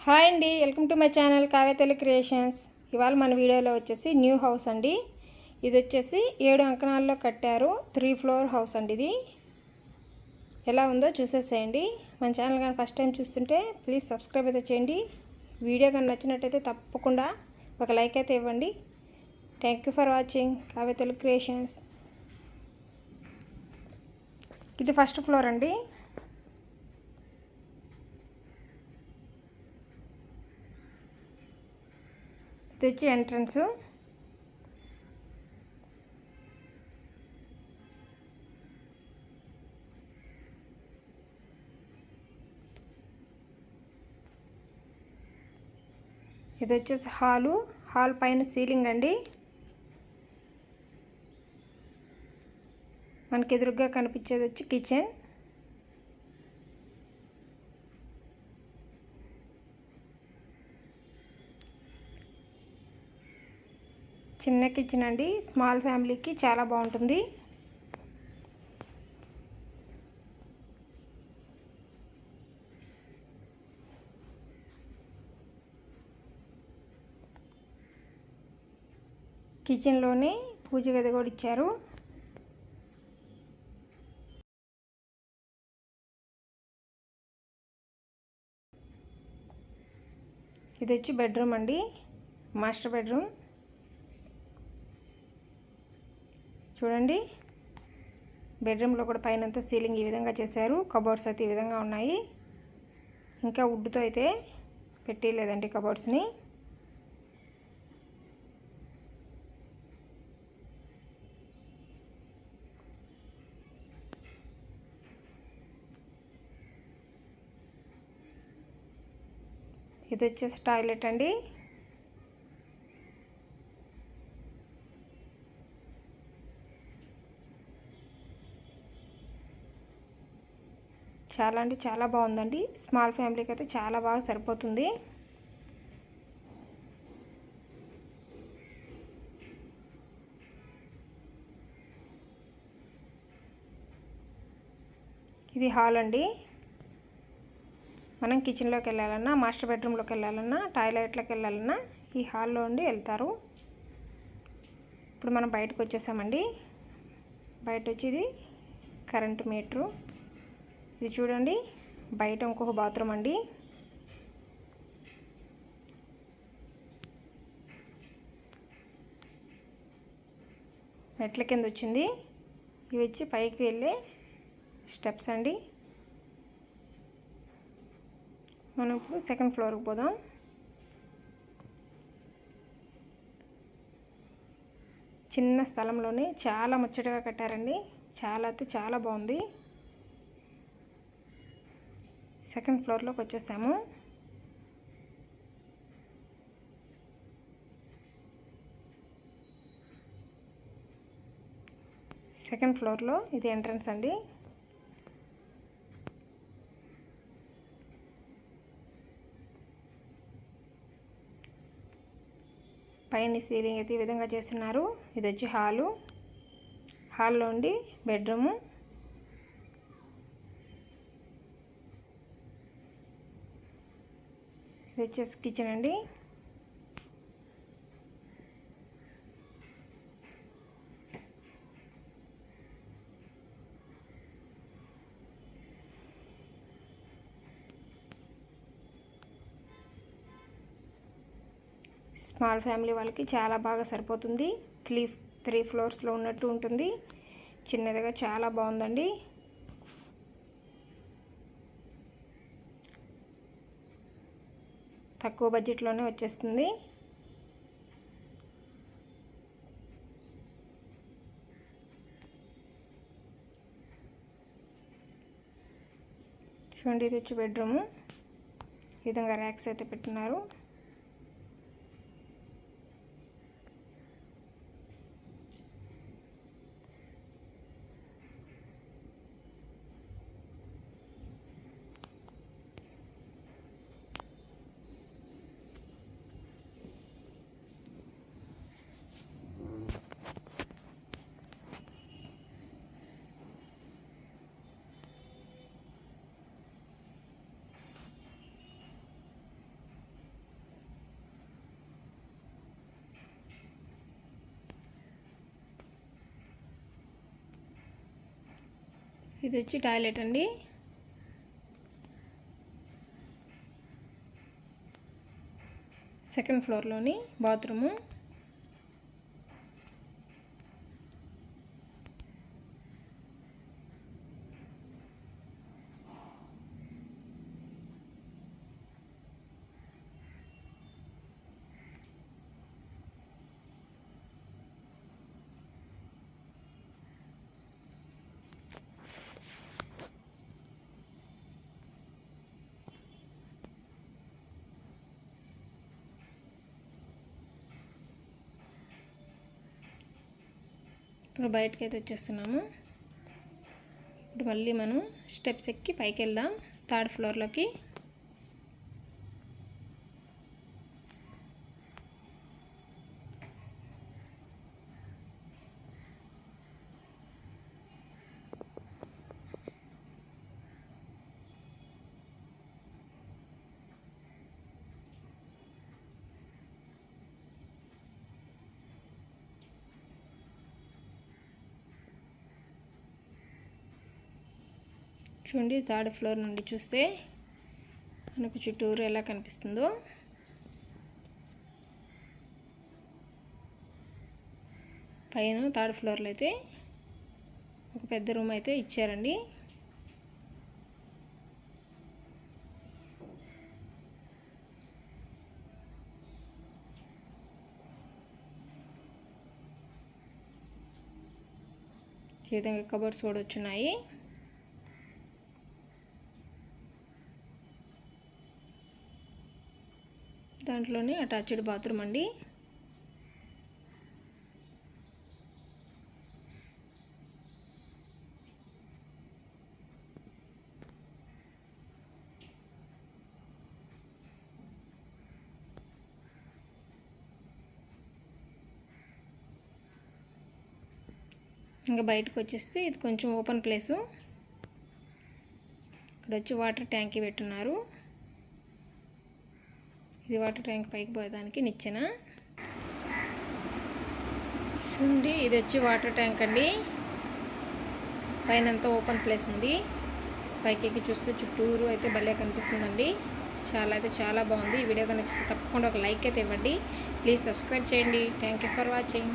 Hi అండి, welcome to my channel Kavya Telugu creations. ఇవాళ మన వీడియోలో వచ్చేసి న్యూ హౌస్ అండి. ఇది వచ్చేసి 7 అంకణాల్లో కట్టారు. 3 ఫ్లోర్ హౌస్ అండి. ఇది ఎలా ఉందో చూసేసేయండి. మన ఛానల్ కానీ ఫస్ట్ టైం చూస్తుంటే ప్లీజ్ సబ్స్క్రైబ్ అయితే చేయండి. వీడియో కానీ నచ్చినట్టయితే తప్పకుండా ఒక లైక్ అయితే ఇవ్వండి. Thank you for watching Kavya Telugu creations. ఇది ఫస్ట్ ఫ్లోర్ అండి. ఇది వచ్చి ఎంట్రన్స్. ఇది వచ్చేసి హాల్ పైన సీలింగ్ అండి. మనకి ఎదురుగా కనిపించేది వచ్చి కిచెన్. చిన్న కిచెన్ అండి, స్మాల్ ఫ్యామిలీకి చాలా బాగుంటుంది. కిచెన్లోనే పూజ గది కూడా ఇచ్చారు. ఇది వచ్చి బెడ్రూమ్ అండి, మాస్టర్ బెడ్రూమ్. చూడండి, బెడ్రూమ్లో కూడా పైనంతా సీలింగ్ ఈ విధంగా చేశారు. కబోర్డ్స్ అయితే ఈ విధంగా ఉన్నాయి. ఇంకా వుడ్తో అయితే పెట్టలేదండి కబోర్డ్స్ని. ఇది వచ్చేసి టాయిలెట్ అండి. చాలా బాగుందండి. స్మాల్ ఫ్యామిలీకి అయితే చాలా బాగా సరిపోతుంది. ఇది హాల్ అండి. మనం కిచెన్లోకి వెళ్ళాలన్నా, మాస్టర్ బెడ్రూమ్లోకి వెళ్ళాలన్నా, టాయిలెట్లోకి వెళ్ళాలన్నా ఈ హాల్లో ఉండి వెళ్తారు. ఇప్పుడు మనం బయటకు వచ్చేసామండి. బయట వచ్చి ఇది కరెంటు మీటరు. ఇది చూడండి, బయట ఇంకొక బాత్రూమ్ అండి. మెట్ల కింద వచ్చింది. ఇవి వచ్చి పైకి వెళ్ళే స్టెప్స్ అండి. మనం ఇప్పుడు సెకండ్ ఫ్లోర్కి పోదాం. చిన్న స్థలంలోనే చాలా ముచ్చటగా కట్టారండి. చాలా బాగుంది. సెకండ్ ఫ్లోర్లోకి వచ్చేసాము. సెకండ్ ఫ్లోర్లో ఇది ఎంట్రన్స్ అండి. పైన సీలింగ్ అయితే ఈ విధంగా చేస్తున్నారు. ఇది వచ్చి హాల్లో ఉండి బెడ్రూము. ఇది వచ్చేసి కిచెన్ అండి. స్మాల్ ఫ్యామిలీ వాళ్ళకి చాలా బాగా సరిపోతుంది. 3 ఫ్లోర్స్లో ఉన్నట్టు ఉంటుంది. చిన్నదిగా చాలా బాగుందండి. తక్కువ బడ్జెట్లోనే వచ్చేస్తుంది. చూడండి, ఇది వచ్చి బెడ్రూము. ఈ విధంగా ర్యాక్స్ అయితే పెట్టున్నారు. ఇది వచ్చి టాయిలెట్ అండి. సెకండ్ ఫ్లోర్లోని బాత్రూము. ఇప్పుడు బయటకి అయితే వచ్చేస్తున్నాము. ఇప్పుడు మళ్ళీ మనం స్టెప్స్ ఎక్కి పైకి వెళ్దాం థర్డ్ ఫ్లోర్లోకి. చూడండి, థర్డ్ ఫ్లోర్ నుండి చూస్తే మనకు చుట్టూరు ఎలా కనిపిస్తుందో. పైన థర్డ్ ఫ్లోర్లో అయితే ఒక పెద్ద రూమ్ అయితే ఇచ్చారండి. ఈ విధంగా కబోర్డ్స్ కూడా వచ్చున్నాయి. దాంట్లోనే అటాచ్డ్ బాత్రూమ్ అండి. ఇంకా బయటకు వచ్చేస్తే ఇది కొంచెం ఓపెన్ ప్లేసు. ఇక్కడ వచ్చి వాటర్ ట్యాంక్ పెట్టున్నారు. ఇది వాటర్ ట్యాంక్ పైకి పోయేదానికి నిచ్చెన. చూడండి, ఇది వచ్చి వాటర్ ట్యాంక్ అండి. పైన అంతా ఓపెన్ ప్లేస్ ఉంది. పైకి ఎక్కి చూస్తే చుట్టూరు అయితే భలే కనిపిస్తుందండి. చాలా బాగుంది. ఈ వీడియో నచ్చితే తప్పకుండా ఒక లైక్ అయితే ఇవ్వండి. ప్లీజ్ సబ్స్క్రైబ్ చేయండి. Thank you for watching.